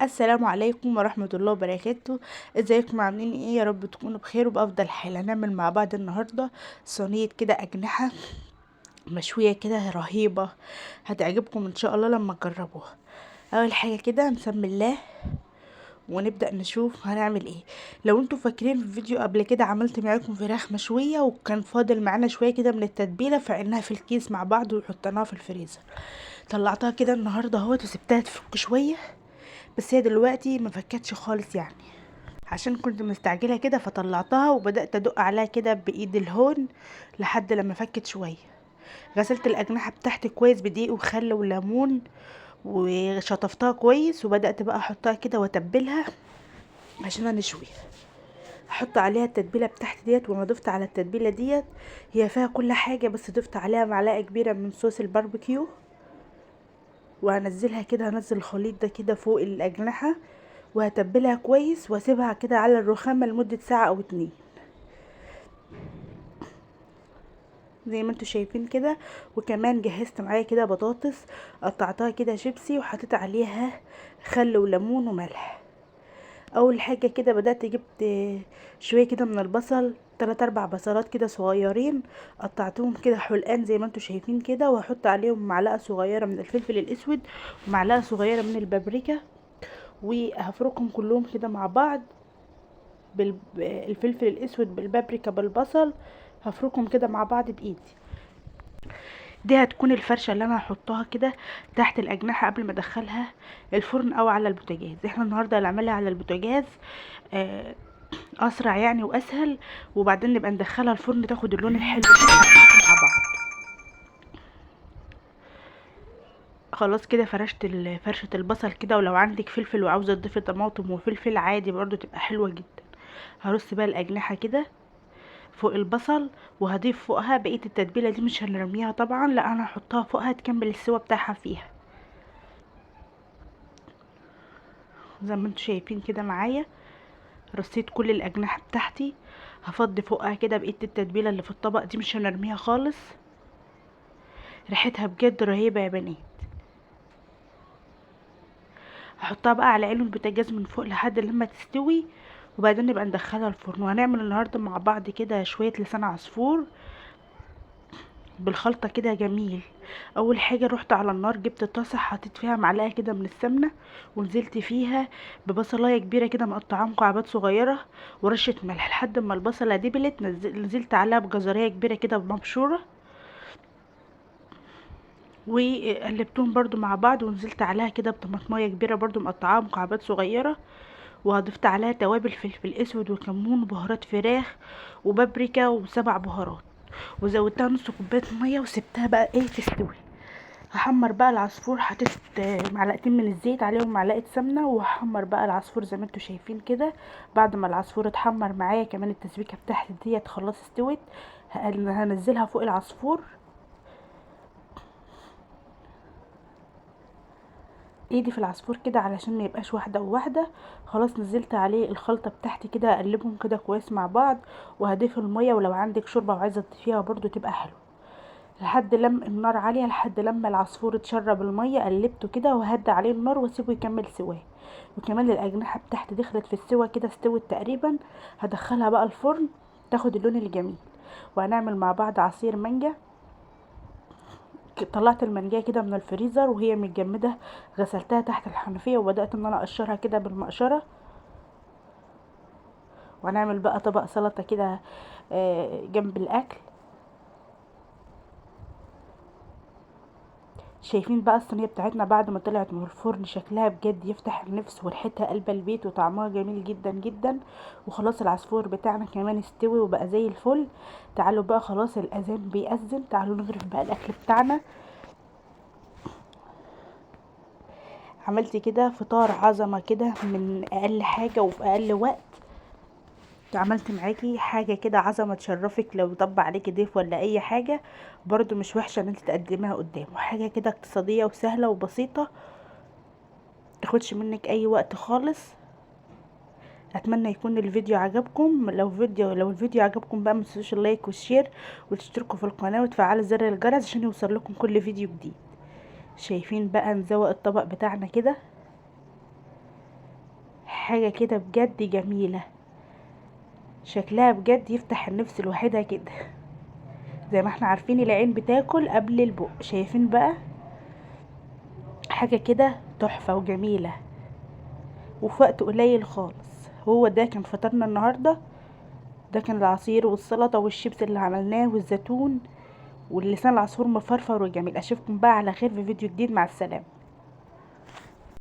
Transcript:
السلام عليكم ورحمة الله وبركاته. ازيكم عاملين ايه؟ يا رب تكونوا بخير وبأفضل حال. هنعمل مع بعض النهاردة صينية كده أجنحة مشوية كده رهيبة، هتعجبكم ان شاء الله لما تجربوها. اول حاجة كده نسمي الله ونبدأ نشوف هنعمل ايه. لو انتوا فاكرين في فيديو قبل كده عملت معاكم فراخ مشوية وكان فاضل معانا شوية كده من التتبيلة، فعناها في الكيس مع بعض وحطيناها في الفريزر. طلعتها كده النهاردة اهوت وسبتها تفك شوية، بس هي دلوقتي ما فكتش خالص يعني، عشان كنت مستعجله كده فطلعتها وبدات ادق عليها كده بايد الهون لحد لما فكت شويه. غسلت الاجنحه بتاعتي كويس بدقيق وخل وليمون وشطفتها كويس، وبدات بقى احطها كده واتبلها عشان هنشويها. احط عليها التتبيله بتاعتي ديت، وانا ضفت على التتبيله ديت هي فيها كل حاجه، بس ضفت عليها معلقه كبيره من صوص الباربيكيو، وهنزلها كده، هنزل الخليط ده كده فوق الاجنحه وهتبلها كويس واسيبها كده على الرخامه لمده ساعه او 2 زي ما انتوا شايفين كده. وكمان جهزت معايا كده بطاطس، قطعتها كده شيبسي وحطيت عليها خل وليمون وملح. اول حاجه كده بدات جبت شويه كده من البصل، 3 4 بصلات كده صغيرين، قطعتهم كده حلقان زي ما انتوا شايفين كده، وهحط عليهم معلقه صغيره من الفلفل الاسود ومعلقه صغيره من البابريكا، وهفركهم كلهم كده مع بعض بالفلفل الاسود بالبابريكا بالبصل. هفركهم كده مع بعض بايدي. دي هتكون الفرشه اللي انا هحطها كده تحت الاجنحه قبل ما ادخلها الفرن او على البوتاجاز. احنا النهارده هنعملها على البوتاجاز، آه، اسرع يعني واسهل، وبعدين نبقى ندخلها الفرن تاخد اللون الحلو اللي احنا هنحطه مع بعض. خلاص كده فرشت فرشه البصل كده، ولو عندك فلفل وعاوزه تضيفي طماطم وفلفل عادي برضو تبقى حلوه جدا. هرص بقى الاجنحه كده فوق البصل، وهضيف فوقها بقيه التتبيله دي، مش هنرميها طبعا، لا انا هحطها فوقها تكمل السوا بتاعها فيها زي ما انتوا شايفين كده معايا. رصيت كل الاجنحه بتاعتي، هفضي فوقها كده بقيه التتبيله اللي في الطبق دي، مش هنرميها خالص، ريحتها بجد رهيبه يا بنات. هحطها بقى على عين البوتاجاز من فوق لحد لما تستوي، وبعدين نبقى ندخلها الفرن. وهنعمل النهارده مع بعض كده شويه لسان عصفور بالخلطه كده جميل. اول حاجه رحت على النار، جبت طاسه حطيت فيها معلقه كده من السمنه، ونزلت فيها ببصلايه كبيره كده مقطعاها مكعبات صغيره ورشه ملح لحد ما البصله دبلت. نزلت عليها بجزريه كبيره كده مبشوره، وقلبتهم برضو مع بعض، ونزلت عليها كده بطماطمايه كبيره برضو مقطعاها مكعبات صغيره، وضفت عليها توابل فلفل اسود وكمون وبهارات فراخ وبابريكا وسبع بهارات، وزودتها نص كوبايه ميه وسبتها بقى ايه تستوي. هحمر بقى العصفور، حطيت معلقتين من الزيت عليهم معلقه سمنه، وهحمر بقى العصفور زي ما انتوا شايفين كده. بعد ما العصفور اتحمر معايا كمان التسبيكه بتاعتي ديت خلاص استوت، هنزلها فوق العصفور. ايدي في العصفور كده علشان ما يبقاش واحده وواحده. خلاص نزلت عليه الخلطه بتاعتي كده، اقلبهم كده كويس مع بعض، وهضيف الميه، ولو عندك شوربه وعايزه تضيفيها برضو تبقى حلو. لحد لما النار عاليه لحد لما العصفور اتشرب الميه، قلبته كده وهدى عليه النار واسيبه يكمل سواه. وكمان الاجنحه بتاعتي دخلت في السوا كده، استوت تقريبا. هدخلها بقى الفرن تاخد اللون الجميل. وهنعمل مع بعض عصير مانجا. طلعت المانجايه كده من الفريزر وهي متجمده، غسلتها تحت الحنفيه وبدات ان انا اقشرها كده بالمقشره. وهنعمل بقى طبق سلطه كده جنب الاكل. شايفين بقى الصينيه بتاعتنا بعد ما طلعت من الفرن شكلها بجد يفتح النفس، وريحتها قلب البيت، وطعمها جميل جدا جدا. وخلاص العصفور بتاعنا كمان استوي وبقى زي الفل. تعالوا بقى خلاص الاذان بيأذن، تعالوا نغرف بقى الاكل بتاعنا. عملت كده فطار عظمه كده من اقل حاجه وفي اقل وقت. عملت معاكي حاجه كده عظمه تشرفك لو طب عليكي ضيف ولا اي حاجه، برضو مش وحشه ان انت تقدميها قدامه. حاجه كده اقتصاديه وسهله وبسيطه، تاخدش منك اي وقت خالص. اتمنى يكون الفيديو عجبكم. لو الفيديو عجبكم بقى متنسوش اللايك والشير وتشتركوا في القناه وتفعلوا زر الجرس عشان يوصل لكم كل فيديو جديد. شايفين بقى نزوق الطبق بتاعنا كده. حاجة كده بجد جميلة، شكلها بجد يفتح النفس لوحدها كده. زي ما احنا عارفين العين بتاكل قبل البق، شايفين بقى؟ حاجة كده تحفة وجميلة وفي وقت قليل خالص. هو ده كان فطرنا النهاردة، ده كان العصير والسلطة والشيبس اللي عملناه والزيتون واللسان العصفور مفرفر وجميل. اشوفكم بقى على خير في فيديو جديد، مع السلامة.